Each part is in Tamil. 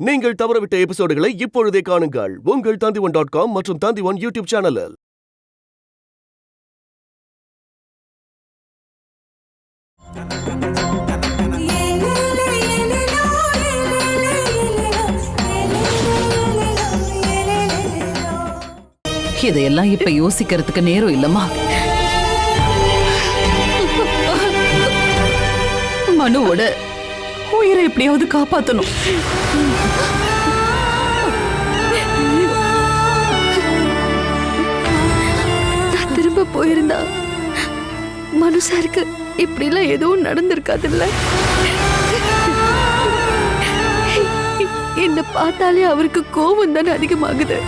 நீங்கள் தவறவிட்ட எபிசோடுகளை இப்பொழுதே காணுங்கள் உங்கள் Tandivan.com மற்றும் Tandivan யூடியூப் சேனலில். இதையெல்லாம் இப்ப யோசிக்கிறதுக்கு நேரம் இல்லம்மா. மனுவோட உயிரை எப்படியாவது காப்பாத்தணும். நான் திரும்ப போயிருந்தா மனு சாருக்கு இப்படி எல்லாம் எதுவும் நடந்திருக்காதுல்ல. என்ன பார்த்தாலே அவருக்கு கோபம் தானே அதிகமாகுது.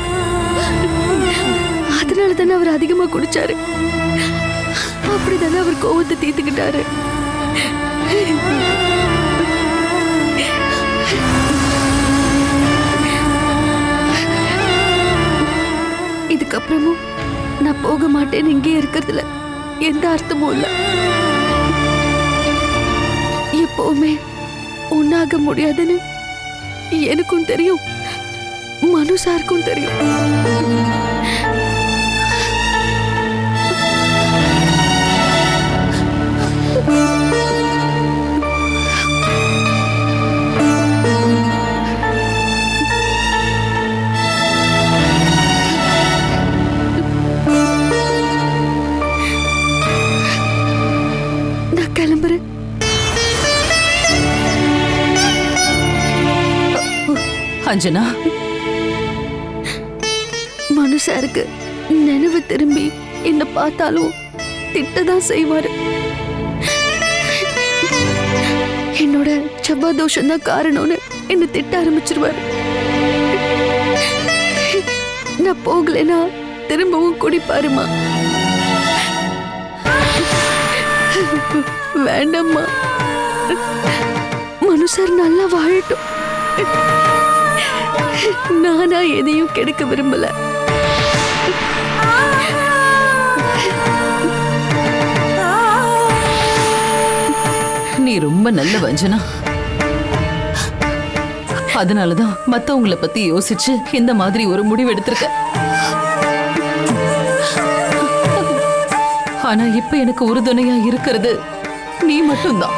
அதனால தானே அவர் அதிகமா குடிச்சாரு. அப்படிதானே அவர் கோபத்தை தீர்த்துக்கிட்டாரு. இதுக்கப்புறமும் நான் போக மாட்டேன்னு இங்கே இருக்கிறதுல எந்த அர்த்தமும் இல்லை. எப்பவுமே ஒன்னாக முடியாதுன்னு எனக்கும் தெரியும், மனு சாருக்கும் தெரியும். நான் கிளம்புறேன். அஞ்சனா, மனு சாருக்கு நினைவு திரும்பி என்ன பார்த்தாலும் திட்டதான் செய்வாரு. என்னோட செவ்வாய் தோஷம் தான் காரணம்னு என்ன திட்ட ஆரம்பிச்சிருவாரு. நான் போகலனா திரும்பவும் குடிப்பாருமா. வேண்டாம்மா, மனு சார் நல்லா வாழட்டும். நானா எதையும் கெடுக்க விரும்பல. நீ ரொம்ப நல்ல வஞ்சனா. அதனாலதான் மத்தவங்களை பத்தி யோசிச்சு இந்த மாதிரி ஒரு முடிவு எடுத்திருக்க. ஆனா இப்ப எனக்கு உறுதுணையா இருக்கிறது நீ மட்டும்தான்.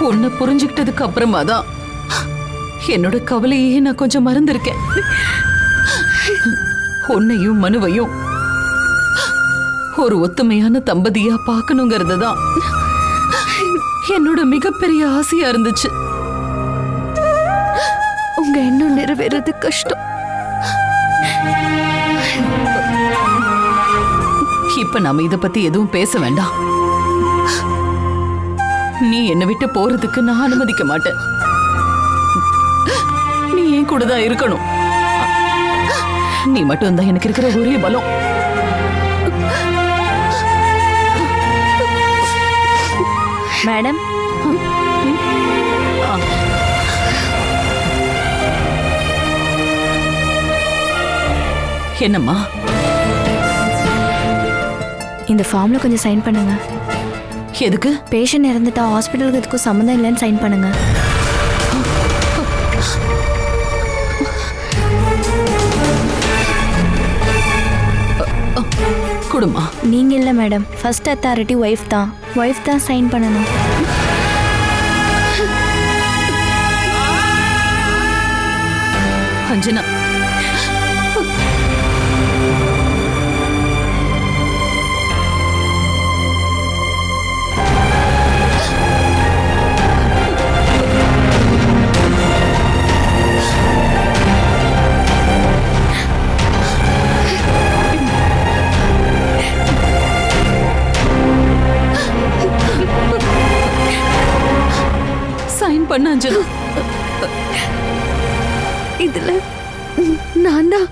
உன்னை புரிஞ்சுக்கிட்டதுக்கு அப்புறமா தான் என்னோட கவலையே நான் கொஞ்சம் மறந்திருக்கேன். உன்னையும் மனுவையும் ஒரு ஒத்துமையான தம்பதியா பார்க்கணுங்கிறது தான் என்னோட மிகப்பெரிய ஆசையா இருந்துச்சு. உங்க எண்ணம் நிறைவேறது கஷ்டம். இப்ப நாம இத பத்தி எதுவும் பேச வேண்டாம். நீ என்னை விட்டு போறதுக்கு நான் அனுமதிக்க மாட்டேன். நீ என் கூட தான் இருக்கணும். நீ மட்டும் தான் எனக்கு இருக்கிற ஒரே பலம். மேடம், என்னம்மா? இந்த ஃபார்ம்ல கொஞ்சம் சைன் பண்ணுங்க. எதுக்கு? பேஷண்ட் இறந்துட்டா ஹாஸ்பிட்டலுக்கு இதுக்கும் சம்மந்தம் இல்லைன்னு சைன் பண்ணுங்க. குடுமா. நீங்க இல்ல மேடம், ஃபர்ஸ்ட் அத்தாரிட்டி ஒய்ஃப் தான் சைன் பண்ணணும். அஞ்சனா, சைன் பண்ண அஞ்சனா. இதுல நான் தான்.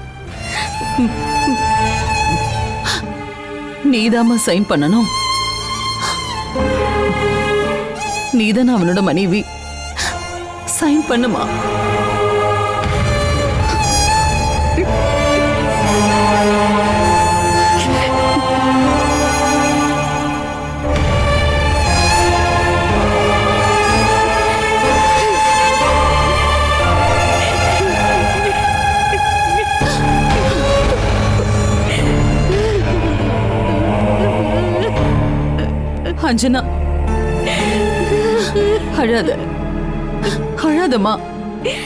நீதாம்மா சைன் பண்ணணும். நீதான அவனோட மனைவி. சைன் பண்ணுமா. அஞ்சனா, அழாத, அழாதம்மா.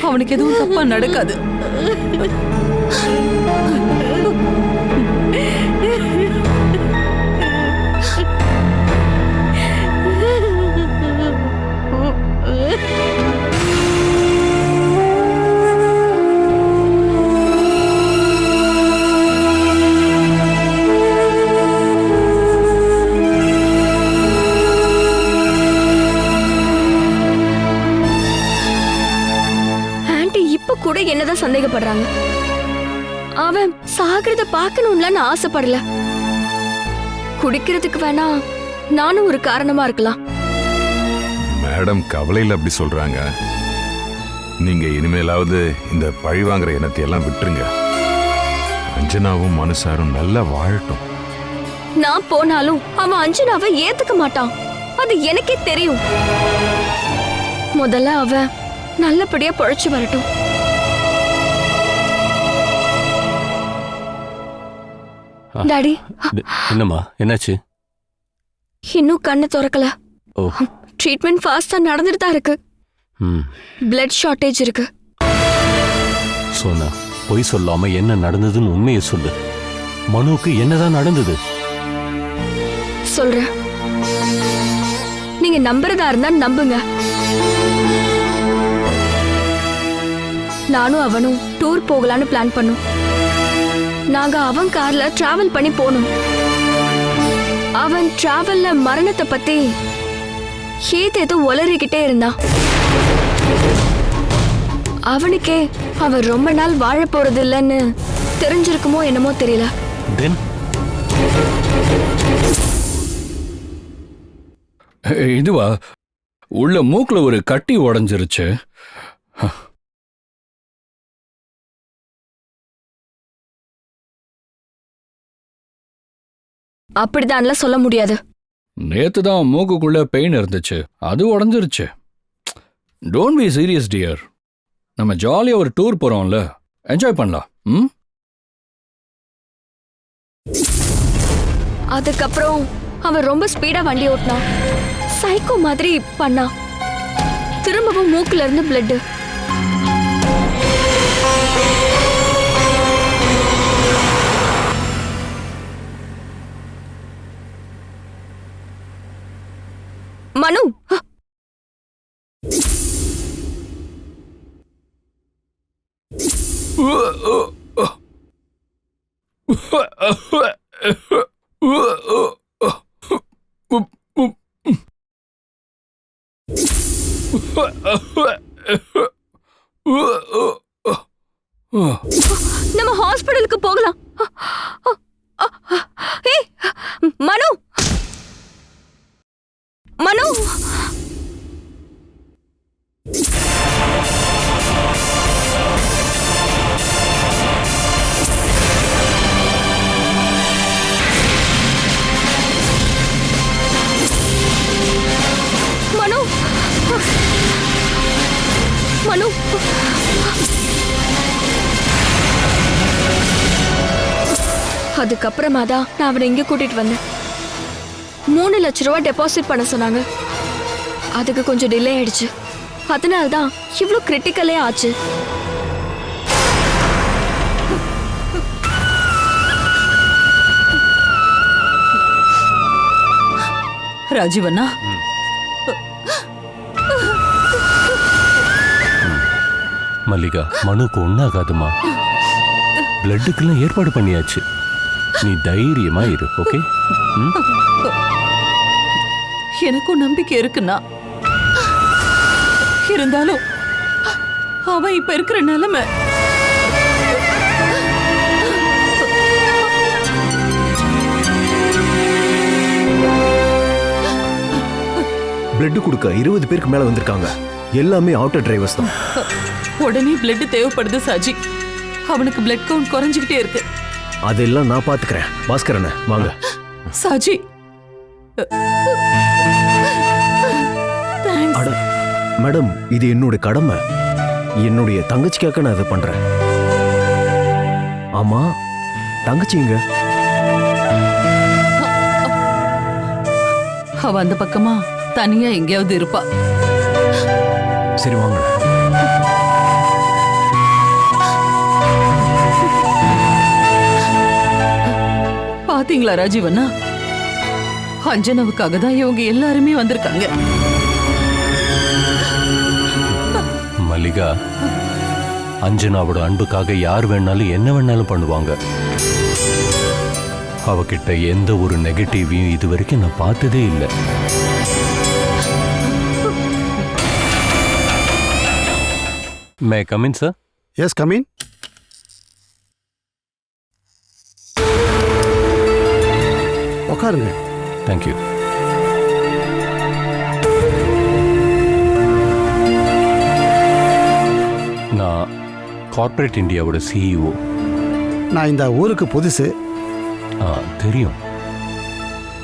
அவனுக்கு எதுவும் தப்பா நடக்காது. கூட என்னதான் சந்தேகப்படுறாங்க. அவன் சாகிறத பார்க்கணும்ல நான் ஆசைப்படல. குடிக்கிறதுக்கு வேணா நானும் ஒரு காரணமா இருக்கலாம். மேடம் கவலையில் அப்படி சொல்றாங்க. நீங்க இனிமேலாவது இந்த பழி வாங்குற எண்ணத்தை எல்லாம் விட்டுருங்க. அஞ்சனாவும் மனுஷாரும் நல்லா வாழட்டும். நான் போனாலும் அவன் அஞ்சனாவை ஏத்துக்க மாட்டான். அது எனக்கே தெரியும். முதல்ல அவன் நல்லபடியா பொழைச்சு வரட்டும். டாடி, என்னம்மா, என்னாச்சு? இன்னும் கண்ணை திறக்கல. ஓ, ட்ரீட்மெண்ட் ஃபாஸ்டா நடந்துட்டு தான் இருக்கு. பிளட் ஷார்டேஜ் இருக்கு. சோனா, பொய் சொல்லாம என்ன நடந்ததுன்னு உண்மையை சொல்லு. மனுவுக்கு என்னதான் நடந்தது? சொல்றேன். நீங்க நம்புறதா இருந்தா நம்புங்க. நானும் அவனும் டூர் போகலான்னு பிளான் பண்ணோம். நாங்க அவன் கார்ல டிராவல் பண்ணி போனோம். அவன் டிராவல்ல மரணத்தை பத்தி ஏதேதோ உளறிக்கிட்டே இருந்தான். அவனுக்கே அவன் ரொம்ப நாள் வாழ போறது இல்லைன்னு தெரிஞ்சிருக்குமோ என்னமோ தெரியல. இதுவா, உள்ள மூக்குல ஒரு கட்டி உடைஞ்சிருச்சு. அப்படிதான்ல சொல்ல முடியாது. நேத்து தான் மூக்குக்குள்ள பெயின் இருந்துச்சு, அது உடஞ்சிருச்சு. Don't be serious dear. நம்ம ஜாலியா ஒரு டூர் போறோம்ல, என்ஜாய் பண்ணலாம். அதுக்கப்புறம் அவன் ரொம்ப ஸ்பீடா வண்டி ஓட்டினான். சைக்கோ மாதிரி பண்ணான். திரும்பவும் மூக்குல இருந்து பிளட். மனு, நம்ம ஹாஸ்பிடலுக்கு போகலாம். ஏய் மனு, மனு, மனு, மனு, அதுக்கப்புறமா தான் நான் அவனை இங்க கூட்டிட்டு வந்தேன். 3 லட்சம் ரூபாய் டெபாசிட் பண்ண சொன்னாங்க. அதுக்கு கொஞ்சம் டிலே ஆயிடுச்சு. அதனால்தான் இவ்ளோ கிரிட்டிக்கலே ஆச்சு. ராஜீவண்ணா, மல்லிகா, மனுக்கு ஒண்ணாகாதுமா. பிளட்டுக்கெல்லாம் ஏற்பாடு பண்ணியாச்சு. நீ தைரியமா இரு, ஓகே? எனக்கும் நம்பிக்கை இருக்குண்ணா. இருந்தாலும் அவன் இப்ப இருக்கிற நிலைமை. பிளட் கொடுக்க 20 பேருக்கு மேல வந்திருக்காங்க. எல்லாமே ஆட்டோ டிரைவர்ஸ் தான். உடனே பிளட் தேவைப்படுது சாஜி. அவனுக்கு பிளட் கவுண்ட் குறைஞ்சிக்கிட்டே இருக்கு. அதெல்லாம் நான் பாத்துக்கிறேன். பாஸ்கரன் வாங்க. சாஜி, அட மேடம், இது என்னோட கடமை. என்னுடைய தங்கச்சிக்காக நான் அதை பண்றேன். ஆமா, தங்கச்சிங்க அவ அந்த பக்கமா தனியா எங்கேயாவது இருப்பா. சரி வாங்க. பாத்தீங்களா ராஜீவண்ணா, அஞ்சனாவுக்காக தான் இவங்க எல்லாருமே வந்திருக்காங்க. மல்லிகா, அஞ்சனாவோட அன்புக்காக யார் வேணாலும் என்ன வேணாலும் பண்ணுவாங்க. அவகிட்ட எந்த ஒரு நெகட்டிவையும் இது வரைக்கும் நான் பார்த்ததே இல்லை. May come in sir? Yes, come in. உட்காருங்க. தேங்க்யூ. நான் கார்ப்பரேட் இந்தியாவோட சிஇஓ. நான் இந்த ஊருக்கு புதுசு. தெரியும்.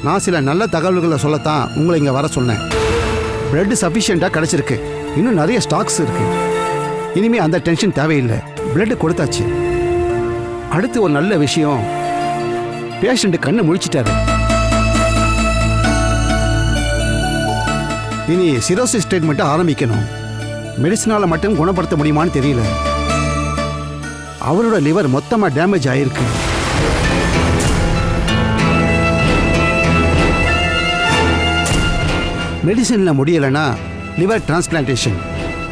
நான் சில நல்ல தகவல்களை சொல்லத்தான் உங்களை இங்கே வர சொன்னேன். பிளட் சஃபிஷியண்ட்டாக கிடச்சிருக்கு. இன்னும் நிறைய ஸ்டாக்ஸ் இருக்கு. இனிமேல் அந்த டென்ஷன் தேவையில்லை. பிளட் கொடுத்தாச்சு. அடுத்து ஒரு நல்ல விஷயம், பேஷண்ட் கண்ணை முழிச்சிட்டாரு. இனி சிரோசிஸ் ட்ரீட்மெண்ட்டை ஆரம்பிக்கணும். மெடிசனால் மட்டும் குணப்படுத்த முடியுமான்னு தெரியல. அவரோட லிவர் மொத்தமாக டேமேஜ் ஆயிருக்கு. மெடிசனில் முடியலைன்னா லிவர் டிரான்ஸ்பிளான்டேஷன்,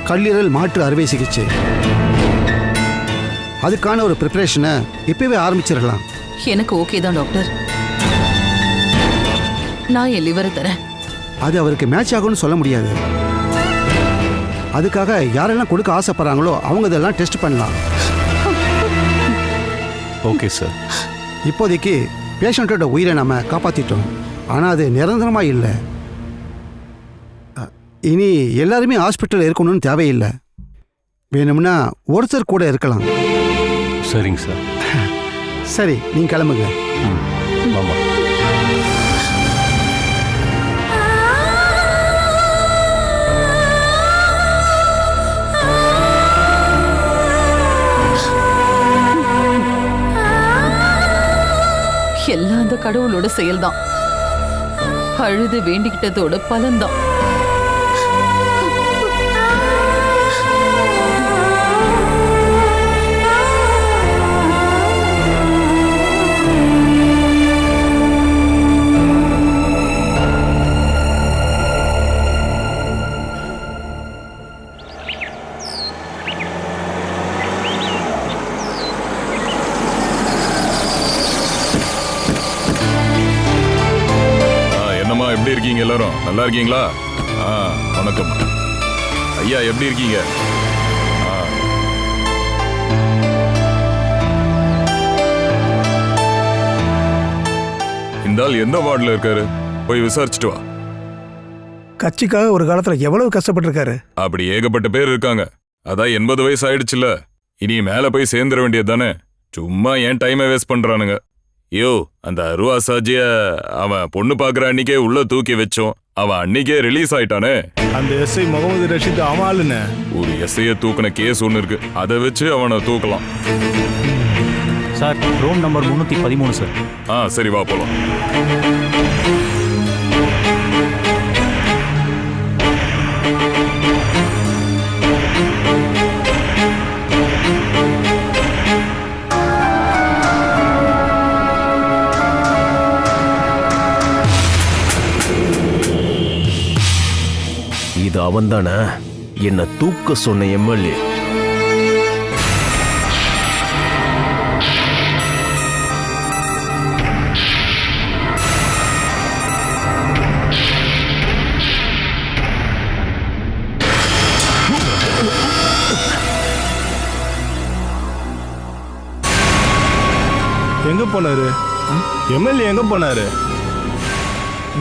கல்லீரல் மாற்று அறுவை சிகிச்சை, அதுக்கான ஒரு ப்ரிப்பரேஷனை இப்பவே ஆரம்பிச்சிடலாம். எனக்கு ஓகே தான் டாக்டர். நான் என் லிவரை தரேன். அது அவருக்கு மேட்ச் ஆகும்னு சொல்ல முடியாது. அதுக்காக யாரெல்லாம் கொடுக்க ஆசைப்படுறாங்களோ அவங்க இதெல்லாம் டெஸ்ட் பண்ணலாம். Okay sir. இப்போதைக்கு பேஷண்ட்டோட உயிரை நம்ம காப்பாற்றிட்டோம். ஆனால் அது நிரந்தரமாக இல்லை. இனி எல்லாருமே ஹாஸ்பிட்டலில் இருக்கணும்னு தேவையில்லை. வேணும்னா ஒருத்தர் கூட இருக்கலாம். சரிங்க சார். சரி, நீங்கள் கிளம்புங்க. ஆமாம். எல்லாம் அந்த கடவுளோட செயல்தான். அழுது வேண்டிக்கிட்டதோட பலன்தான். எப்படி இருக்கீங்க எல்லாரும்? நல்லா இருக்கீங்களா? வணக்கம் ஐயா, எப்படி இருக்கீங்க? இந்த ஆள் எந்த வார்டில் இருக்காரு? போய் விசாரிச்சுட்டு வா. கட்சிக்காக ஒரு காலத்துல எவ்வளவு கஷ்டப்பட்டிருக்காரு. அப்படி ஏகப்பட்ட பேர் இருக்காங்க. அதான் 80 வயசு ஆயிடுச்சுல, இனி மேல போய் சேர்ந்துட வேண்டியது தானே. சும்மா ஏன் டைமை வேஸ்ட் பண்றானுங்க. ஐயோ, அந்த அருவா சாஜிய அவன் பொண்ணு பாக்குற அன்னைக்கே உள்ள தூக்கி வச்சோம். அவன் அன்னைக்கே ரிலீஸ் ஆயிட்டானே. அந்த எஸ்ஐ முகமது ரஷீத் அமாலுன்னு ஒரு எஸ்ஐய தூக்கின கேஸ் ஒன்னு இருக்கு. அதை வச்சு அவனை தூக்கலாம். Sir, room number 313 sir. சரி, வா போலாம். இது அவன் தானே என்ன தூக்க சொன்ன எம்எல்ஏ? எங்க போனாரு? எம்எல்ஏ எங்க போனாரு?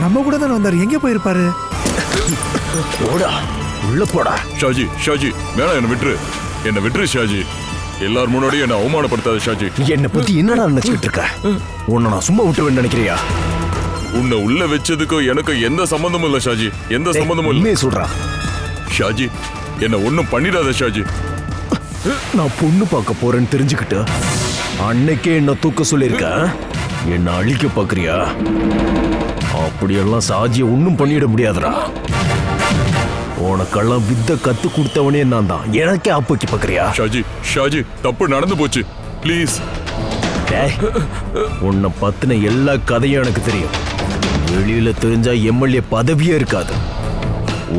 நம்ம கூட தானே வந்தாரு. எங்க போயிருப்பாரு? போடா, உள்ள போடா. ஷாஜி, ஷாஜி, வேணாம், என்ன விட்டுரு. என்ன விட்டுரு ஷாஜி. எல்லாரும் முன்னாடி என்ன அவமானப்படுத்தாத ஷாஜி. என்ன பத்தி என்னடா நினைச்சிட்டு இருக்க? உன்னை நான் சும்மா விட்டுவேன்னு நினைக்கிறியா? உன்னை உள்ள வச்சதுக்கும் எனக்கு எந்த சம்பந்தமும் இல்ல ஷாஜி. எந்த சம்பந்தமும் இல்ல. சொல்றா ஷாஜி, என்ன ஒண்ணும் பண்ணிடாத ஷாஜி. நான் பொண்ணு பார்க்க போறேன்னு தெரிஞ்சுக்கிட்டு அன்னைக்கே என்ன தூக்க சொல்லியிருக்க. என்ன அழிக்க பாக்குறியா? அப்படியெல்லாம் சாஜியை ஒன்றும் பண்ணிட முடியாதுடா. உனக்கெல்லாம் வித்த கத்து கொடுத்தவனே நான் தான். எனக்கே ஆப்போக்கி பார்க்கறியா? ஷாஜி தப்பு நடந்து போச்சு, ப்ளீஸ். உன்னை பத்தின எல்லா கதையும் எனக்கு தெரியும். வெளியில தெரிஞ்சா எம்எல்ஏ பதவியே இருக்காது.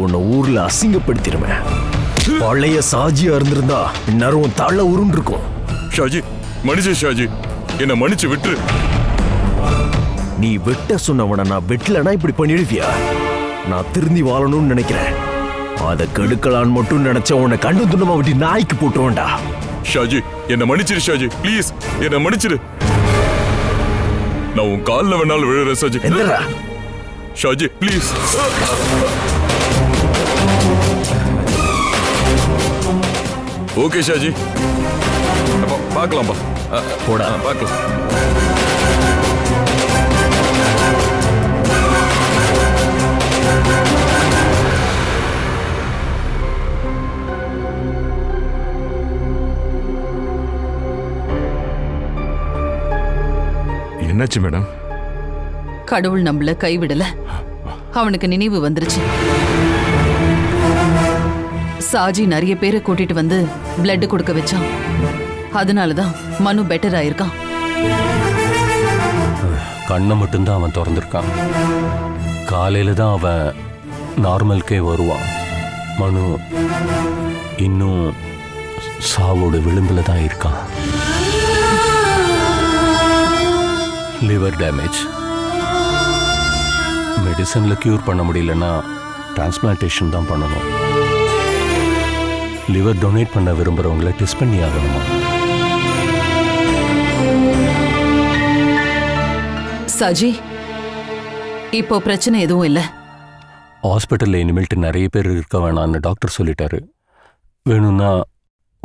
உன்னை ஊர்ல அசிங்கப்படுத்திடுவேன். பழைய சாஜியா இருந்திருந்தா இந்நேரம் தள்ள உருண்டு இருக்கும். ஷாஜி என்ன மன்னிச்சு விட்டுரு. நீ வெட்ட சொன்னவன நான் வெட்டலனா இப்படி பண்ணிடுவியா? நான் திருந்தி வாழணும்னு நினைக்கிறேன். அதை கெடுக்கலான்னு மட்டும் நினைச்ச உன்னை கண்டு துண்டமா விட்டு நாய்க்கு போட்டுருவேன்டா. ஷாஜி என்ன மன்னிச்சிரு ஷாஜி, ப்ளீஸ் என்ன மன்னிச்சிரு. நான் உன் காலில் வேணாலும் விழுறேன் ஷாஜி. என்னடா ஷாஜி ப்ளீஸ். ஓகே ஷாஜி, பார்க்கலாம்பா. போடா பார்க்கலாம். என்னாச்சு மேடம்? கடவுள் நம்மள கைவிடல. அவனுக்கு நினைவு வந்துருச்சு. சாஜி நிறைய பேரை கூட்டிட்டு வந்து பிளட் கொடுக்க வச்சான். அதனாலதான் மனு பெட்டர் ஆயிருக்கான். கண்ணை மட்டும்தான் அவன் திறந்திருக்கான். காலையில தான் அவன் நார்மலுக்கே வருவான். மனு இன்னும் சாவோட விளிம்புல தான் இருக்கான். Liver damage. மெடிசன்ல கியூர் பண்ண முடியலன்னா டிரான்ஸ்பிளான்டேஷன் தான் பண்ணணும். லிவர் டொனேட் பண்ண விரும்புறவங்களை டெஸ்ட் பண்ணி ஆகணுமா? சாஜி இப்போ பிரச்சனை எதுவும் இல்லை. ஹாஸ்பிட்டலில் இனிமேல்ட்டு நிறைய பேர் இருக்க வேணான்னு டாக்டர் சொல்லிட்டாரு. வேணும்னா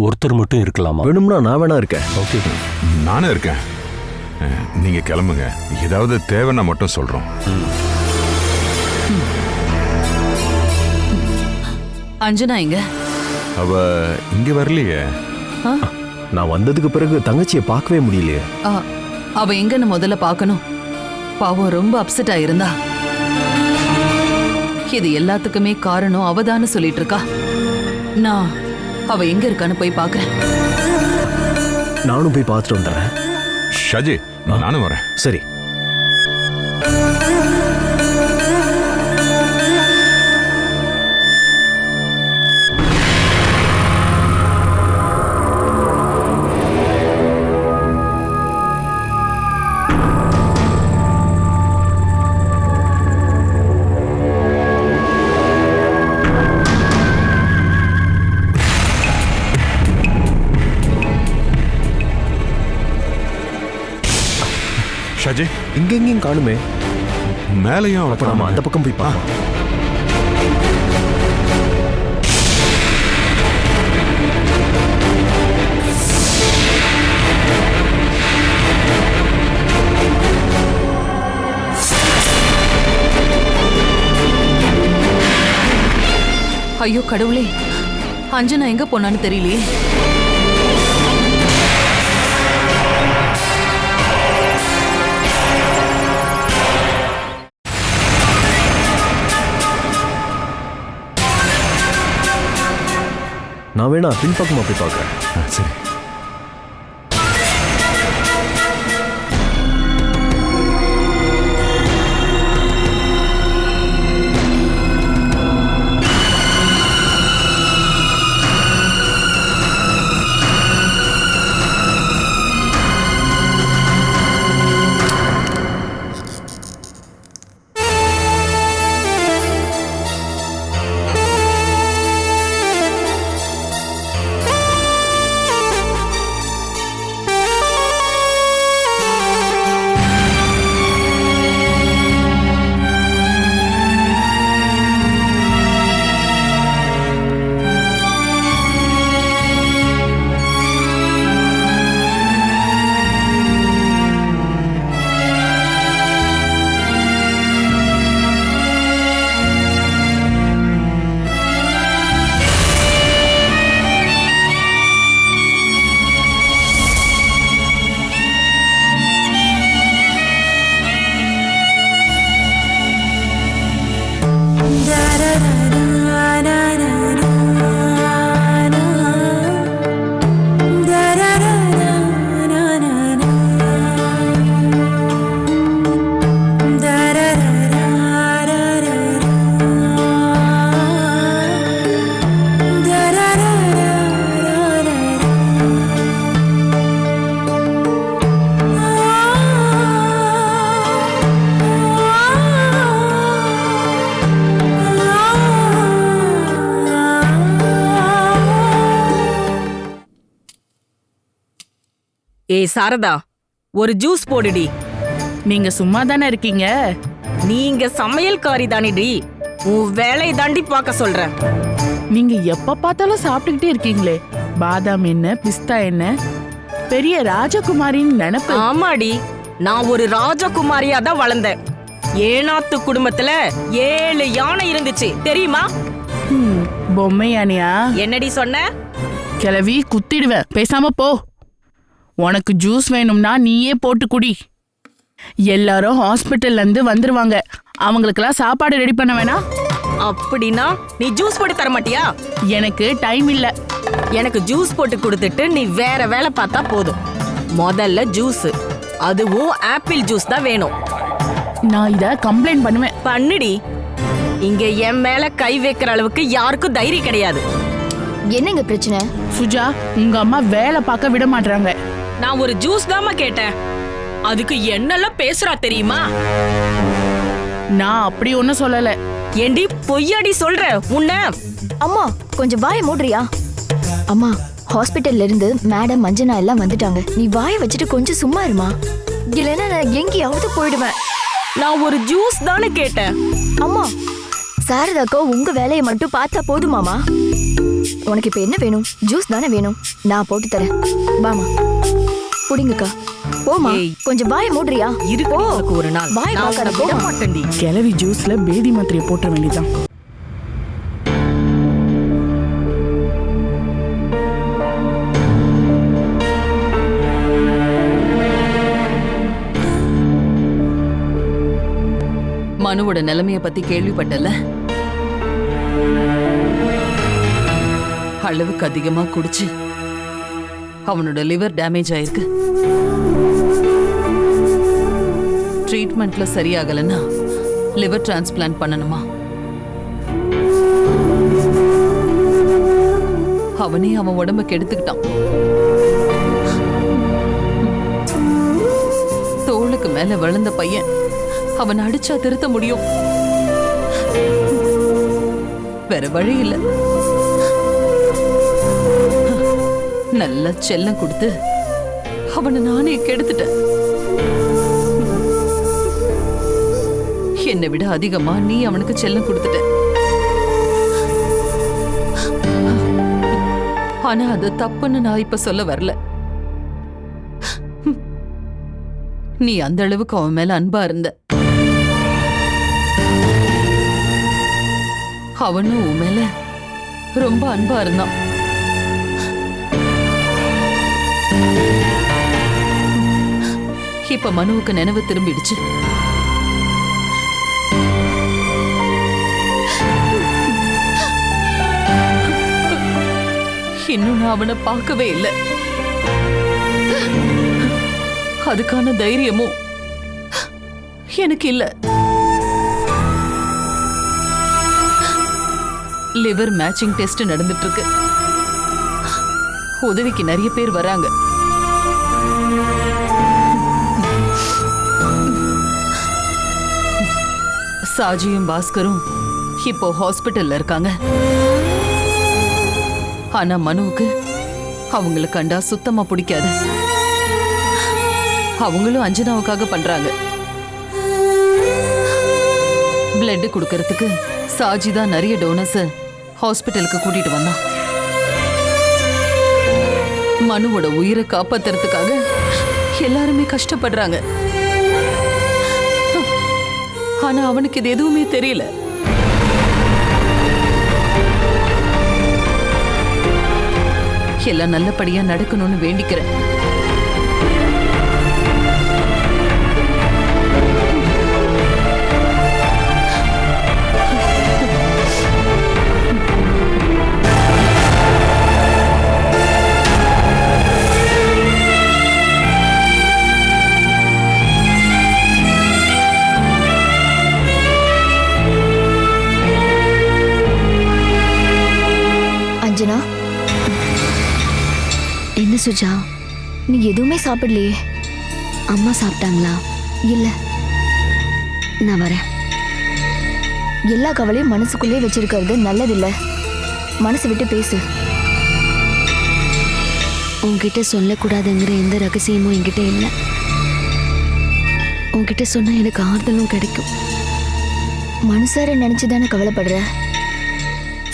ஒருத்தர் மட்டும் இருக்கலாமா? வேணும்னா நான் வேணா இருக்கேன். ஓகே, நானும் இருக்கேன். நீங்க கிளம்புங்க. ஏதாவது தேவைன்னா மட்டும் சொல்றோம். அஞ்சனா எங்க? அவ இங்க வரலையே. நான் வந்ததுக்கு பிறகு தங்கச்சியை பார்க்கவே முடியலையே. அவ எங்கன்னு முதல்ல பார்க்கணும். பாவம் ரொம்ப அப்செட் ஆயிருந்தா. இது எல்லாத்துக்குமே காரணம் அவதான்னு சொல்லிட்டு இருக்கா. நான் அவ எங்க இருக்கான்னு போய் பார்க்கறேன். நானும் போய் பார்த்துட்டு வந்துடுறேன். ஷாஜி நானும் வரேன். சரி. ஷாஜி இங்கெங்கேயும் காணுமே. மேலையும் அப்ப நாம அந்த பக்கம் போய் பார்க்கலாம். ஐயோ கடவுளே, அஞ்சனா எங்க போனான்னு தெரியலையே. நான் வேணா பின்பக்கமா போய் பார்க்கறேன். சரி. ஏய் சாரதா, ஒரு ஜூஸ் போடுடி. நீங்க சும்மா தானே இருக்கீங்க? நீங்க சமையல்காரி தானிடி, உன் வேலையை தாண்டி பார்க்க சொல்றேன். நீங்க எப்ப பார்த்தாலும் சாப்பிட்டுக்கிட்டே இருக்கீங்களே, பாதாம் என்ன பிஸ்தா என்ன, பெரிய ராஜகுமாரின்னு நினைப்பு. ஆமாடி, நான் ஒரு ராஜகுமாரியா தான் வளர்ந்தேன். ஏனாத்து குடும்பத்துல 7 யானை இருந்துச்சு தெரியுமா? பொம்மை யானையா? என்னடி சொன்ன? கிளவி குத்திடுவேன், பேசாம போ. உனக்கு ஜூஸ் வேணும்னா நீயே போட்டு குடி. எல்லாரும் ஹாஸ்பிட்டல்ல இருந்து வந்துருவாங்க, அவங்களுக்கெல்லாம் சாப்பாடு ரெடி பண்ண வேணாம். அப்படின்னா நீ ஜூஸ் போட்டு தர மாட்டியா? எனக்கு டைம் இல்ல. எனக்கு ஜூஸ் போட்டு கொடுத்துட்டு நீ வேற வேலை பார்த்தா போதும். முதல்ல ஜூஸ், அதுவும் ஆப்பிள் ஜூஸ் தான் வேணும். நான் இத கம்ப்ளைண்ட் பண்ணுவேன். பண்ணுடி. இங்க என் மேல கை வைக்கிற அளவுக்கு யாருக்கும் தைரியம் கிடையாது. என்னங்க பிரச்சனை? சுஜா, உங்க அம்மா வேலை பார்க்க விட மாட்டாங்க. நான் ஒரு ஜூஸ் தாமா கேட்டேன், அதுக்கு என்னெல்லாம் பேசுறா தெரியுமா? நான் அப்படி ஒன்னும் சொல்லல. ஏண்டி பொய்யாடி சொல்ற உன்ன? அம்மா கொஞ்சம் வாயை மூடுறியா? அம்மா, ஹாஸ்பிட்டல்ல இருந்து மேடம் மஞ்சனா எல்லாம் வந்துட்டாங்க. நீ வாயை வச்சுட்டு கொஞ்சம் சும்மா இருமா, இல்லைன்னா நான் எங்கேயாவது போயிடுவேன். நான் ஒரு ஜூஸ் தானே கேட்டேன். அம்மா, சாரதாக்கா உங்க வேலையை மட்டும் பார்த்தா போதுமாமா? உனக்கு இப்ப என்ன வேணும்? ஜூஸ் தானே வேணும், நான் போட்டு தரேன். வாமா புடிங்கக்கா, போமா. கொஞ்சம் வாயை மூடுறியா? இருக்கு ஒரு நாள் வாய் பார்க்காத, போக மாட்டேன்டி. கிளவி ஜூஸ்ல பேதி மாத்திரையை போட்ட வேண்டியதான். மனுவோட நிலைமைய பத்தி கேள்விப்பட்டல? அளவுக்கு அதிகமா குடிச்சு அவனோட லிவர் டேமேஜ் ஆயிருக்கு. ட்ரீட்மெண்ட்ல சரியாகலன்னா லிவர் டிரான்ஸ்பிளான்ட் பண்ணணுமா? அவனே அவன் உடம்ப கெடுத்துக்கிட்டான். தோளுக்கு மேல வளர்ந்த பையன், அவன் அடிச்சா திருத்த முடியும், வேற வழி இல்ல. நல்ல செல்லம் கொடுத்து அவனை நானே கெடுத்துட்டேன். என்னை விட அதிகமா நீ அவனுக்கு செல்லம் கொடுத்துட்ட. ஆனா அது தப்புன்னு நான் இப்ப சொல்ல வரல. நீ அந்த அளவுக்கு அவன் மேல அன்பா இருந்த. அவனும் உன் மேல ரொம்ப அன்பா இருந்தான். இப்ப மனுவுக்கு நினைவு திரும்பிடுச்சு. இன்னும் நான் அவனை பார்க்கவே இல்லை. அதுக்கான தைரியமும் எனக்கு இல்ல. லிவர் மேட்சிங் டெஸ்ட் நடந்துட்டு இருக்கு. உதவிக்கு நிறைய பேர் வராங்க. சாஜியும் பாஸ்கரும் இப்போ ஹாஸ்பிட்டல்ல இருக்காங்க. ஆனா மனுவுக்கு அவங்கள கண்டா சுத்தமா பிடிக்காது. அவங்களும் அஞ்சனாவுக்காக பண்றாங்க. பிளட் கொடுக்கறதுக்கு சாஜி தான் நிறைய டோனர்ஸ் ஹாஸ்பிட்டலுக்கு கூட்டிட்டு வந்தான். மனுவோட உயிரை காப்பாத்துறதுக்காக எல்லாருமே கஷ்டப்படுறாங்க. ஆனா அவனுக்கு இது எதுவுமே தெரியல. எல்லாம் நல்லபடியா நடக்கணும்னு வேண்டிக்கிறேன். ஏன் சுஜா, நீ எதுவுமே சாப்பிடலையே? அம்மா சாப்பிட்டாங்களா? இல்ல, நான் வரேன். எல்லா கவலையும் மனசுக்குள்ளே வச்சிருக்கிறது நல்லதில்ல. மனசு விட்டு பேசு. உன்கிட்ட சொல்லக்கூடாதுங்கிற எந்த ரகசியமும் என்கிட்ட இல்லை. உன்கிட்ட சொன்னா எனக்கு ஆறுதலும் கிடைக்கும். மனுஷார நினைச்சுதானே கவலைப்படுற?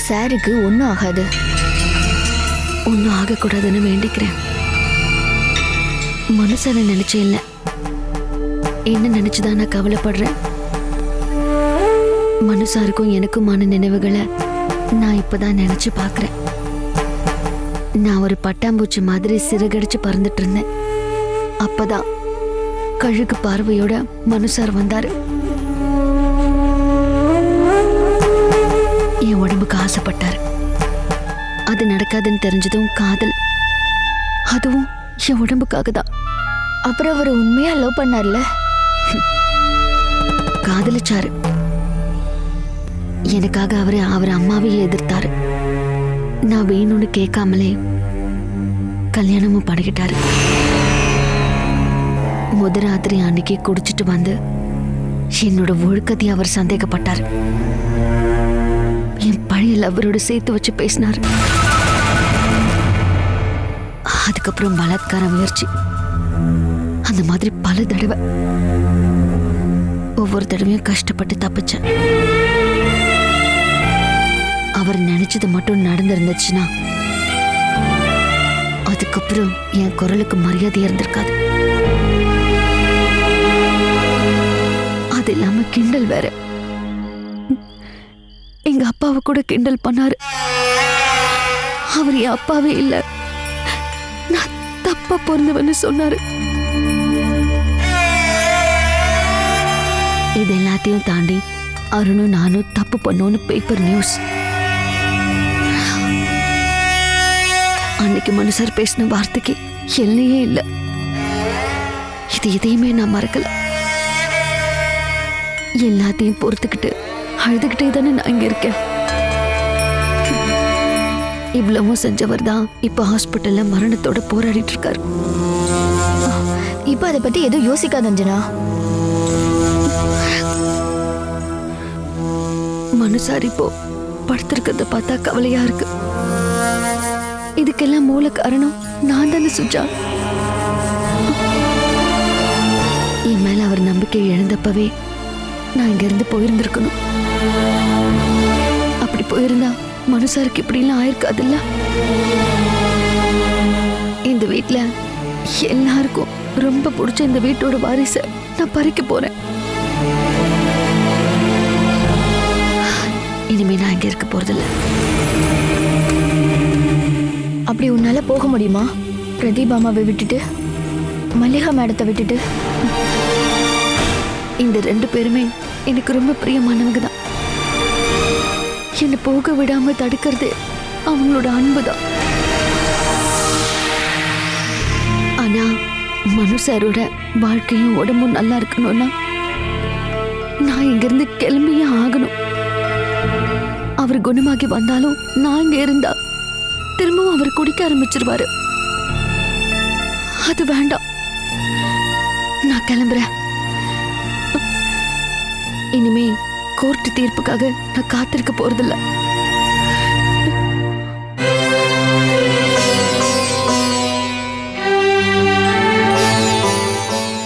சாருக்கு ஒன்றும் ஆகாது. ஒன்றும் ஆகக்கூடாதுன்னு வேண்டிக்கிறேன். மனுஷார நினைச்சே இல்லை, என்ன நினைச்சுதான் நான் கவலைப்படுறேன். மனுஷாருக்கும் எனக்குமான நினைவுகளை நான் இப்பதான் நினைச்சு பார்க்கிறேன். நான் ஒரு பட்டாம்பூச்சி மாதிரி சிறகடிச்சு பறந்துட்டு இருந்தேன். அப்பதான் கழுகு பார்வையோட மனுஷார் வந்தாரு. என் உடம்புக்கு ஆசைப்பட்டாரு. அது நடக்காதுன்னு தெரிஞ்சதும் காதல், அதுவும் என் உடம்புக்காக தான். அப்புறம் அவர் உண்மையா லவ் பண்ணார்ல, காதலிச்சாரு. எனக்காக அவர் அம்மாவையே எதிர்த்தாரு. நான் வேணும்னு கேட்காமலே கல்யாணமும் பண்ணிக்கிட்டாரு. முதராத்திரி அன்னைக்கு குடிச்சிட்டு வந்து என்னோட ஒழுக்கத்தை அவர் சந்தேகப்பட்டார். என் பழைய லவ்வரோட சேர்த்து வச்சு பேசினார். அதுக்கப்புறம் பலாத்கார முயற்சி, அந்த மாதிரி பல தடவை. ஒவ்வொரு தடவையும் கஷ்டப்பட்டு தப்பிச்சேன். அவர் நினைச்சது மட்டும் நடந்திருந்துச்சுன்னா அதுக்கப்புறம் என் குரலுக்கு மரியாதை இருந்திருக்காது. அது இல்லாம கிண்டல் வேற. எங்க அப்பாவை கூட கிண்டல் பண்ணாரு. அவர் என் அப்பாவே இல்லை, நான் தப்பா பிறந்தவன்னு சொன்னாரு. இது எல்லாத்தையும் தாண்டி அருணும் நானும் தப்பு பண்ணோன்னு பேப்பர் நியூஸ். அன்னைக்கு மனுஷர் பேசின வார்த்தைக்கு எல்லையே இல்லை. இது எதையுமே நான் மறக்கல. எல்லாத்தையும் பொறுத்துக்கிட்டு அழுதுகிட்டே தானே நான் இங்க இருக்கேன். இவ்வளவும் செஞ்சவர் தான் இப்ப ஹாஸ்பிட்டல்ல மரணத்தோட போராடிட்டு இருக்காரு. இப்ப அதை பத்தி எதுவும் யோசிக்காத அஞ்சனா. மனுஷார் இப்போ படுத்திருக்கிறத பார்த்தா கவலையா இருக்கு. இதுக்கெல்லாம் மூல காரணம் நான் தானே சுஜா. என் மேல அவர் நம்பிக்கை இழந்தப்பவே நான் இங்க இருந்து போயிருந்திருக்கணும். அப்படி போயிருந்தா மனுஷாருக்கு இப்படிலாம் ஆயிருக்காதுல்ல. இந்த வீட்டுல எல்லாருக்கும் ரொம்ப பிடிச்ச இந்த வீட்டோட வாரிசை நான் பறிக்க போறேன். இனிமே நான் இங்க இருக்க போறதில்ல. அப்படி உன்னால போக முடியுமா? பிரதீபாமாவை விட்டுட்டு, மல்லிகா மேடத்தை விட்டுட்டு? இந்த 2 பேருமே எனக்கு ரொம்ப பிரியமானவங்க தான். என்னை போக விடாம தடுக்கிறது அவங்களோட அன்பு தான். ஆனா மனுஷரோட வாழ்க்கையும் உடம்பும் நல்லா இருக்கணும்னா நான் இங்கிருந்து கிளம்பியே ஆகணும். அவர் குணமாகி வந்தாலும் நான் இங்க இருந்தா திரும்பவும் அவர் குடிக்க ஆரம்பிச்சிருவாரு. அது வேண்டாம். நான் கிளம்புறேன். இனிமே கோர்ட்டு தீர்ப்புக்காக நான் காத்திருக்க போறதில்ல.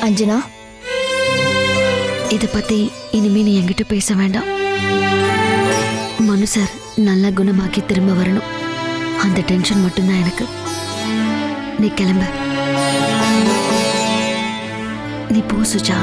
அஞ்சனா, இத பத்தி இனிமே நீ என்கிட்ட பேச வேண்டாம். மனுஷர் நல்லா குணமாக்கி திரும்ப வரணும். அந்த டென்ஷன் மட்டும்தான் எனக்கு. நீ கிளம்ப. நீ போ சுஜா.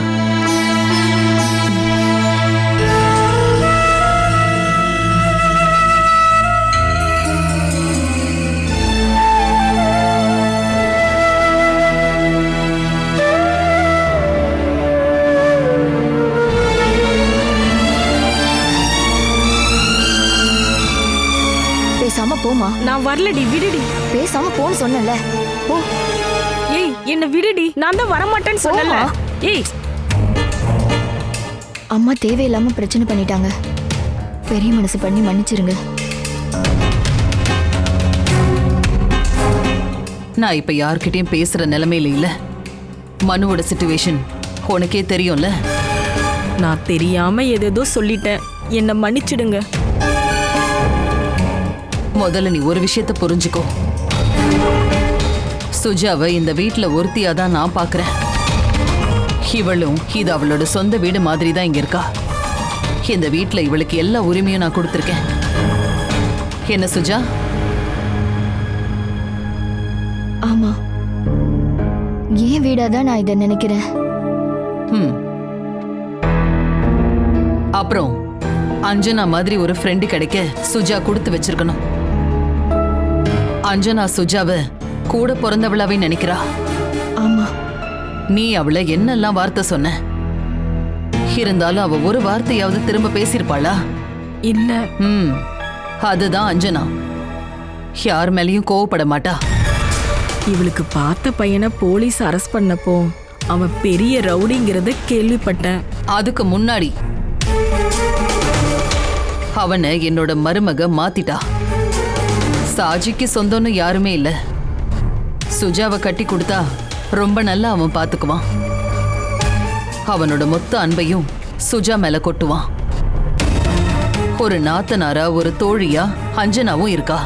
பேசாம போமா. நான் வரலடி, விடுடி. பேசாம போன்னு சொன்னல. போ. ஏய், என்ன விடுடி. நான் தான் வரமாட்டேன்னு சொன்னல. ஏய், அம்மா தேவையில்லாம பிரச்சனை பண்ணிட்டாங்க. பெரிய மனசு பண்ணி மன்னிச்சிருங்க. நான் இப்ப யார்கிட்டயும் பேசுற நிலைமையில இல்ல. மனுவோட சிச்சுவேஷன் உனக்கே தெரியும்ல. நான் தெரியாம ஏதேதோ சொல்லிட்டேன், என்ன மன்னிச்சிடுங்க. முதல்ல நீ ஒரு விஷயத்த புரிஞ்சுக்கோ. சுஜாவை இந்த வீட்டுல ஒருத்தியாதான் நான் பாக்குறேன். இவளும் இது அவளோட சொந்த வீடு மாதிரி தான் இங்க இருக்கா. இந்த வீட்டுல இவளுக்கு எல்லா உரிமையும் நான் கொடுத்துருக்கேன். என்ன சுஜா? ஆமா, ஏன் வீடாதான் நான் இதை நினைக்கிறேன். அப்புறம் அஞ்சனா மாதிரி ஒரு ஃப்ரெண்டு கிடைக்க சுஜா கொடுத்து வச்சிருக்கணும். அஞ்சனா சுஜாவை கூட பிறந்தவளாவே நினைக்கிறா. ஆமா, நீ அவளை என்னெல்லாம் வார்த்தை சொன்ன, இருந்தாலும் அவ ஒரு வார்த்தையாவது திரும்ப பேசியிருப்பாளா? இல்ல. அதுதான் அஞ்சனா. யார் மேலேயும் கோவப்பட மாட்டா. இவளுக்கு பார்த்த பையனை போலீஸ் அரெஸ்ட் பண்ணப்போ அவன் பெரிய ரவுடிங்கிறத கேள்விப்பட்டேன். அதுக்கு முன்னாடி அவனை என்னோட மருமக மாத்திட்டா. சாஜிக்கு சொந்தம்னு யாருமே இல்ல. சுஜாவை கட்டி கொடுத்தா ரொம்ப நல்லா அவன் பாத்துக்குவான். அவனோட மொத்த அன்பையும் சுஜா மேல கொட்டுவான். ஒரு நாத்தனாரா ஒரு தோழியா அஞ்சனாவும் இருக்கா.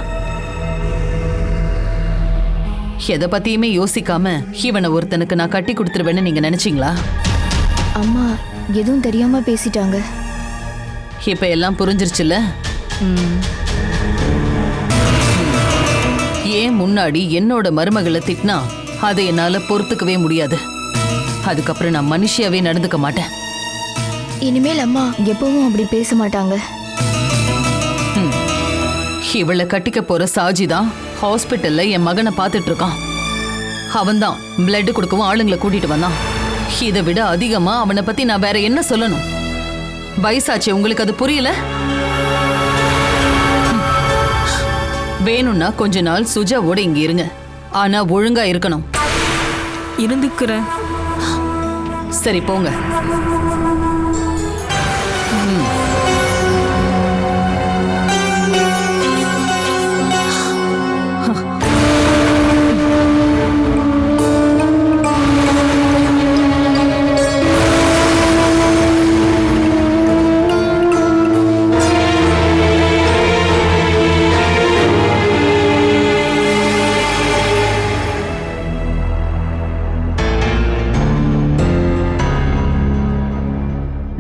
எதை பத்தியுமே யோசிக்காம இவனை ஒருத்தனுக்கு நான் கட்டி கொடுத்துருவேன்னு நீங்க நினைச்சீங்களா? அம்மா எதுவும் தெரியாம பேசிட்டாங்க. இப்ப எல்லாம் புரிஞ்சிருச்சுல்ல? ஏன் முன்னாடி என்னோட மருமகளை திட்டினா அதை என்னால பொறுத்துக்கவே முடியாது. அதுக்கப்புறம் நான் மனுஷியாவே நடந்துக்க மாட்டேன். இனிமேல் அம்மா எப்பவும் அப்படி பேச மாட்டாங்க. இவளை கட்டிக்க போற சாஜி தான் ஹாஸ்பிட்டல்ல என் மகனை பார்த்துட்டு இருக்கான். அவன்தான் பிளட் கொடுக்கவும் ஆளுங்களை கூட்டிட்டு வந்தான். இதை விட அதிகமா அவனை பத்தி நான் வேற என்ன சொல்லணும்? வயசாச்சு, உங்களுக்கு அது புரியல? வேணும்னா கொஞ்ச நாள் சுஜாவோட இங்க இருங்க. ஆனா ஒழுங்கா இருக்கணும். இருந்துக்கிறேன். சரி போங்க.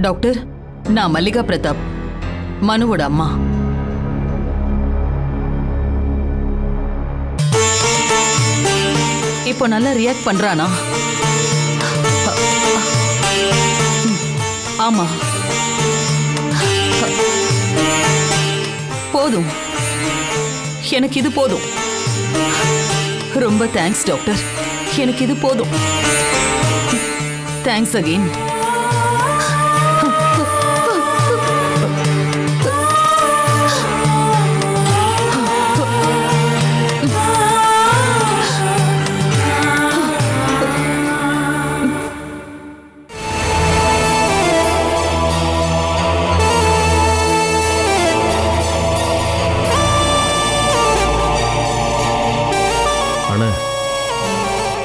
டாக்டர், நான் மல்லிகா பிரதாப், மனுவோட அம்மா. இப்போ நல்லா ரியாக்ட் பண்றானா? ஆமா, போதும், எனக்கு இது போதும். ரொம்ப தேங்க்ஸ் டாக்டர், எனக்கு இது போதும். Thanks again.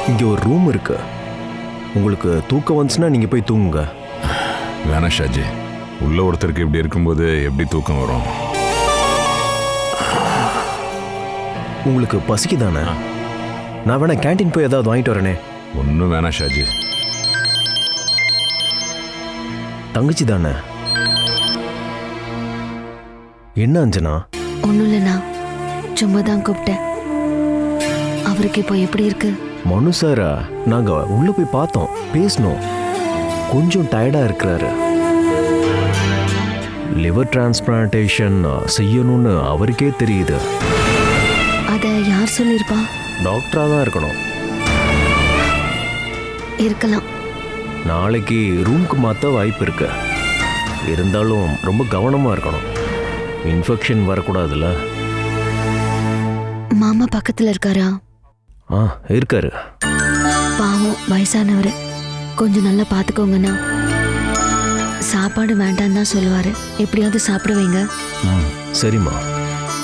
இங்கே ஒரு ரூம் இருக்கு. உங்களுக்கு தூக்கம் வந்துச்சுன்னா நீங்கள் போய் தூங்குங்க. வேணா ஷாஜி, உள்ள ஒருத்தருக்கு இப்படி இருக்கும்போது எப்படி தூக்கம் வரும்? உங்களுக்கு பசிக்கு தானே? நான் வேணா கேண்டீன் போய் ஏதாவது வாங்கிட்டு வரேனே. ஒன்றும் வேணா ஷாஜி. தங்கச்சி தானே? என்ன அஞ்சனா? ஒன்றும் இல்லைண்ணா, சும்மா தான் கூப்பிட்டேன். அவருக்கு இப்போ எப்படி இருக்கு? மனு சாரா, நாங்க உள்ள போய் பார்த்தோம், பேசணும். கொஞ்சம் டயர்டா இருக்கிறாரு. லிவர் டிரான்ஸ்பிளான்டேஷன் செய்யணும்னு அவருக்கே தெரியுது. அதை யார் சொல்லியிருப்பா? டாக்டரா தான் இருக்கணும். இருக்கலாம். நாளைக்கு ரூமுக்கு மாற்ற வாய்ப்பு இருக்கு. இருந்தாலும் ரொம்ப கவனமா இருக்கணும். இன்ஃபெக்ஷன் வரக்கூடாதுல்ல. மாமா பக்கத்துல இருக்காரா? இருக்காரு. பாவம், வயசானவர். கொஞ்சம் நல்லா பார்த்துக்கோங்கண்ணா. சாப்பாடு வேண்டாம் தான் சொல்லுவாரு. எப்படியாவது சாப்பிட வைங்க. சரிம்மா.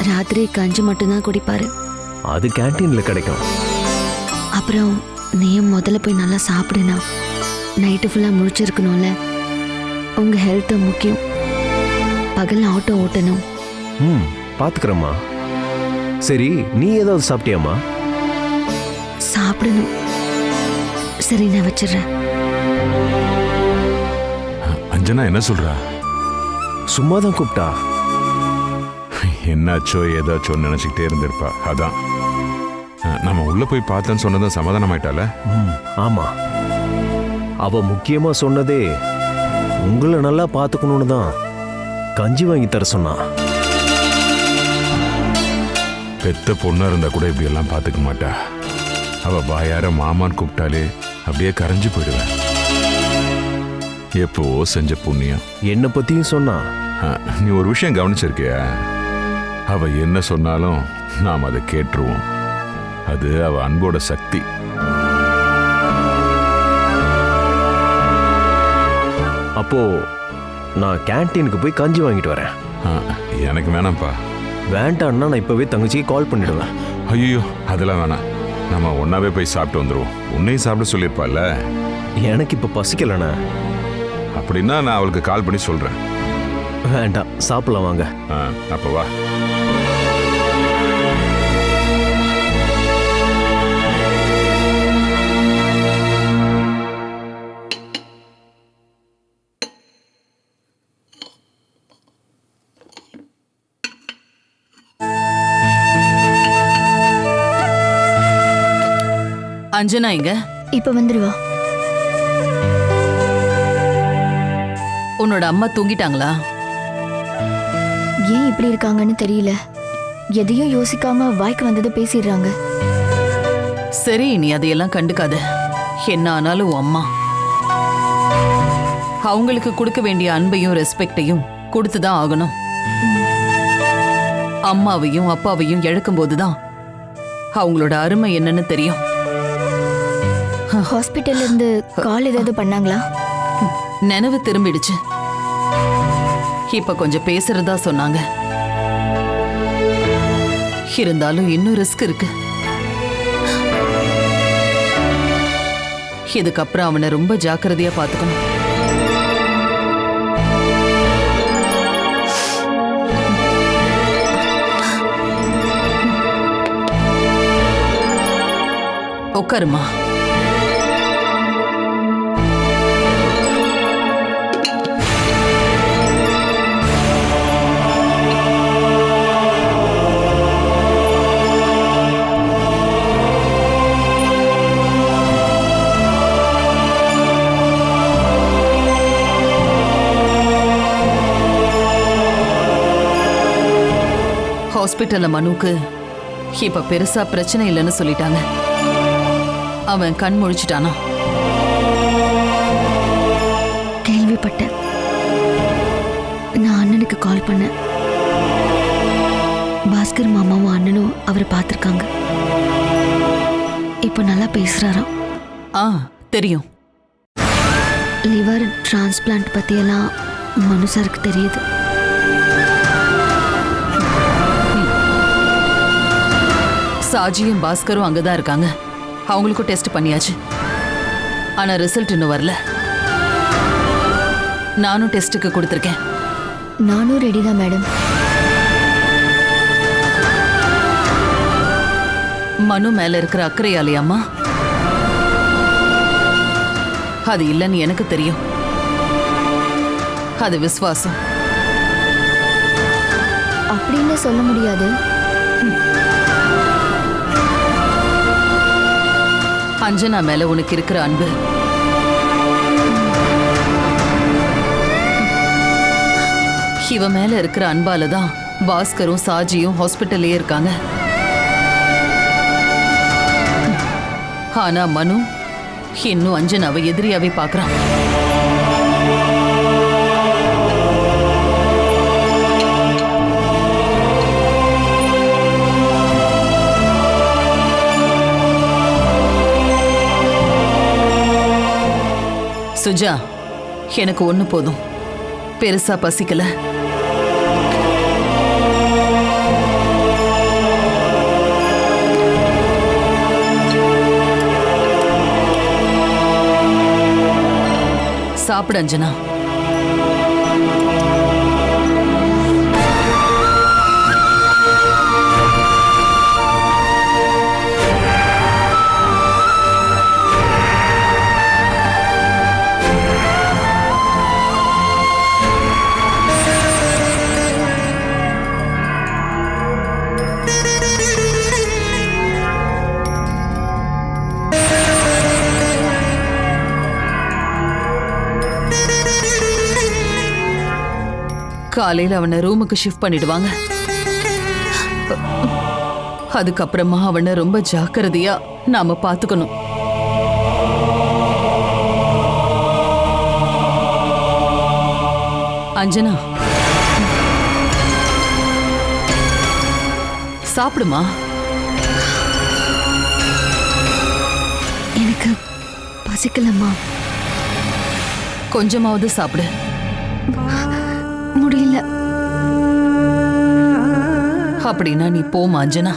ராத்திரி கஞ்சி மட்டும்தான் குடிப்பாரு. அது கேன்டீன்ல கிடைக்கும். அப்புறம் நீயும் முதல்ல போய் நல்லா சாப்பிடுனா. நைட்டு ஃபுல்லாக முழிச்சிருக்கணும்ல. உங்கள் ஹெல்த்து முக்கியம். பகல் ஆட்டோ ஓட்டணும். பார்த்துக்கிறேம்மா. சரி, நீ ஏதாவது சாப்பிட்டியாம்மா? சாப்பிடணும். சரி, நான் வச்சிடுறேன். அஞ்சனா என்ன சொல்றா? சும்மா தான் கூப்பிட்டா. என்னாச்சோ ஏதாச்சோ நினைச்சுக்கிட்டே இருந்திருப்பா. அதான் நம்ம உள்ள போய் பார்த்தேன்னு சொன்னதும் சமாதானமாயிட்டால. ஆமா, அவ முக்கியமா சொன்னதே உங்களை நல்லா பார்த்துக்கணும்னு தான். கஞ்சி வாங்கி தர சொன்னா. பெத்த பொண்ணா இருந்தா கூட இப்படி எல்லாம் பார்த்துக்க மாட்டா. அவ வாயார மாமான்னு கூப்பிட்டாலே அப்படியே கரைஞ்சு போயிடுவேன். எப்போ செஞ்ச புண்ணியம். என்னை பத்தியும் சொன்னா. நீ ஒரு விஷயம் கவனிச்சிருக்கியா? அவ என்ன சொன்னாலும் நாம் அதை கேட்டுருவோம். அது அவ அன்போட சக்தி. அப்போ நான் கேன்டீனுக்கு போய் கஞ்சி வாங்கிட்டு வரேன். எனக்கு வேணாம்ப்பா. வேண்டான்னா நான் இப்பவே தங்கச்சிக்கு கால் பண்ணிடுவேன். ஐயோ, அதெல்லாம் வேணாம். நம்ம ஒன்னாவே போய் சாப்பிட்டு வந்துடுவோம். உன்னையும் சாப்பிட சொல்லியிருப்பால. எனக்கு இப்ப பசிக்கலண்ணா. அப்படின்னா நான் அவளுக்கு கால் பண்ணி சொல்றேன். வேண்டாம், சாப்பிடலாம் வாங்க. அப்ப வா. அஞ்சனா இங்க இப்ப வந்துருவா. உன்னோட அம்மா தூங்கிட்டாங்களா? ஏன் இப்படி இருக்காங்கன்னு தெரியல. எதையும் யோசிக்காம வாய்க்கு வந்ததை பேசிடுறாங்க. சரி, நீ அதையெல்லாம் கண்டுக்காத. என்ன ஆனாலும் உன் அம்மா. அவங்களுக்கு கொடுக்க வேண்டிய அன்பையும் ரெஸ்பெக்டையும் கொடுத்துதான் ஆகணும். அம்மாவையும் அப்பாவையும் இழக்கும் போதுதான் அவங்களோட அருமை என்னன்னு தெரியும். ஹாஸ்பிட்டல்ல இருந்து கால் ஏதாவது பண்ணாங்களா? நினைவு திரும்பிடுச்சு. இப்ப கொஞ்சம் பேசுறதா சொன்னாங்க. இருந்தாலும் இன்னும் ரிஸ்க் இருக்கு. இதுக்கப்புறம் அவனை ரொம்ப ஜாக்கிரதையா பாத்துக்கணும். உட்காருமா. ஹாஸ்பிட்டல்ல மனுக்கு இப்ப பெருசா பிரச்சனை இல்லைன்னு சொல்லிட்டாங்க. அவன் கண் முழிச்சிட்டானா? கேள்விப்பட்டேன். நான் அண்ணனுக்கு கால் பண்ணேன். பாஸ்கர் மாமாவும் அண்ணனும் அவரை பார்த்துருக்காங்க. இப்போ நல்லா பேசுறாராம். தெரியும். லிவர் டிரான்ஸ்பிளான்ட் பத்தியெல்லாம் மனு சாருக்கு தெரியுது. சாஜியும் பாஸ்கரும் அங்கதான் இருக்காங்க. அவங்களுக்கும் டெஸ்ட் பண்ணியாச்சு. ஆனா ரிசல்ட் இன்னும் வரல. நானும் டெஸ்ட்டுக்கு கொடுத்துருக்கேன். நானும் ரெடி தான் மேடம். மனு மேல இருக்கிற அக்கறையாலையாம்மா? அது இல்லைன்னு எனக்கு தெரியும். அது விசுவாசம். அப்படின்னு சொல்ல முடியாது. அஞ்சனா மேல உனக்கு இருக்கிற அன்பு இவ மேல இருக்கிற அன்பாலதான் பாஸ்கரும் சாஜியும் ஹாஸ்பிட்டல்லே இருக்காங்க. ஆனா மனு இன்னும் அஞ்சனாவை எதிரியாவே பாக்குறான். சுஜா, எனக்கு ஒண்ணு போதும். பெருசா பசிக்கல. சாப்பிடு அஞ்சனா. காலையில அவனை ரூமுக்கு ஷிஃப்ட் பண்ணிடுவாங்க. அதுக்கப்புறமா அவனை ரொம்ப ஜாக்கிரதையா நாம பாத்துக்கணும். அஞ்சனா, சாப்பிடுமா. எனக்கு பசிக்கலம்மா. கொஞ்சமாவது சாப்பிடு. முடியல. அப்படின்னா நீ போமா அஞ்சனா.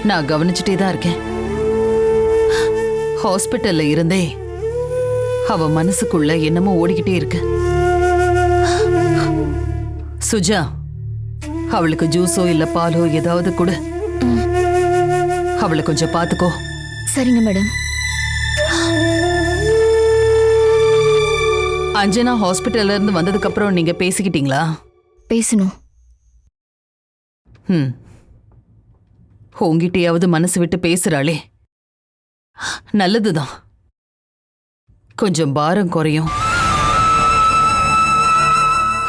நான் கவனிச்சுட்டே தான் இருக்கேன். ஹாஸ்பிட்டல்ல இருந்தே அவ மனசுக்குள்ள என்னமோ ஓடிக்கிட்டே இருக்கு. சுஜா, அவளுக்கு ஜூஸோ இல்ல பாலோ ஏதாவது கொடு. அவளை கொஞ்சம் பாத்துக்கோ. சரிங்க மேடம். அஞ்சனா ஹாஸ்பிட்டல்ல இருந்து வந்ததுக்கு அப்புறம் நீங்க பேசிக்கிட்டீங்களா? பேசணும். உங்கிட்டையாவது மனசு விட்டு பேசுறாளே, நல்லதுதான். கொஞ்சம் பாரம் குறையும்.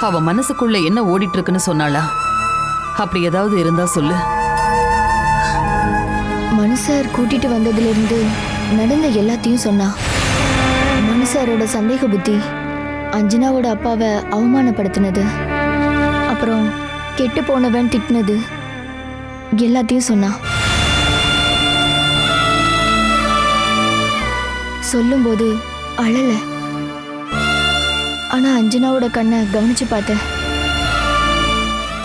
அவ மனசுக்குள்ள என்ன ஓடிட்டு இருக்குன்னு சொன்னாளா? அப்படி ஏதாவது இருந்தா சொல்லு. மனுஷார் கூட்டிட்டு வந்ததுல இருந்து நடந்த எல்லாத்தையும் சொன்னா. மனுஷாரோட சந்தேக புத்தி அஞ்சனாவோட அப்பாவை அவமானப்படுத்தினது, அப்புறம் கெட்டு போனவன் திட்டினது எல்லாத்தையும் சொன்னா. சொல்லும்போது அழல. ஆனா அஞ்சனாவோட கண்ணை கவனிச்சு பார்த்தேன்.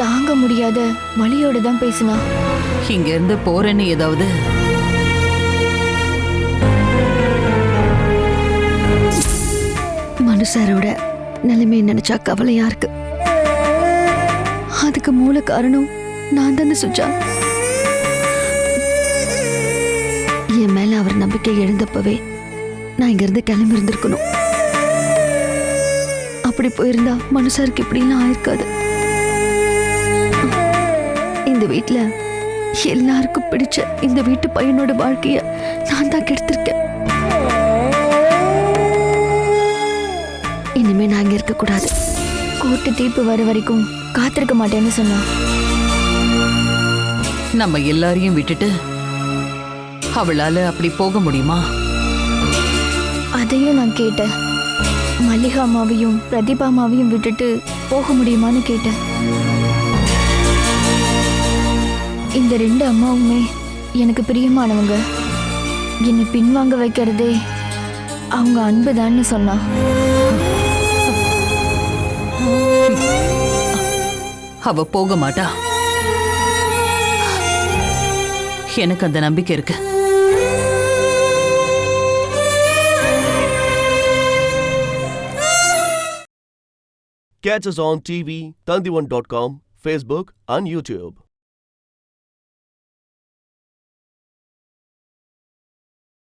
தாங்க முடியாத வலியோட தான் பேசினா. இங்க இருந்து போறேன்னு ஏதாவது? மனுஷரோட நிலைமையை நினைச்சா கவலையா இருக்கு. அதுக்கு மூல காரணம் நான் தானே சுஜா. என் மேல அவர் நம்பிக்கை எழுந்தப்பவே நான் இங்க இருந்து கிளம்பி இருந்திருக்கணும். அப்படி போயிருந்தா மனுஷருக்கு இப்படிலாம் ஆயிருக்காது. இந்த வீட்டுல எல்லாருக்கும் பிடிச்ச இந்த வீட்டு பையனோட வாழ்க்கைய நான் தான் கெடுத்திருக்கேன். இனிமே நான் இங்க இருக்க கூடாது. கோர்ட்டு தீர்ப்பு வர வரைக்கும் காத்திருக்க மாட்டேன்னு சொன்னா. நம்ம எல்லாரையும் விட்டுட்டு அவளால அப்படி போக முடியுமா? அதையும் நான் கேட்டேன். மல்லிகா அம்மாவையும் பிரதீபா அம்மாவையும் விட்டுட்டு போக முடியுமான்னு கேட்டேன். இந்த ரெண்டு அம்மாவுமே எனக்கு பிரியமானவங்க. என்னை பின்வாங்க வைக்கிறதே அவங்க அன்புதான்னு சொன்னா. அவ போக மாட்டா. எனக்கு அந்த நம்பிக்கை இருக்கு. Catch us on TV, Tandivan.com, Facebook and YouTube.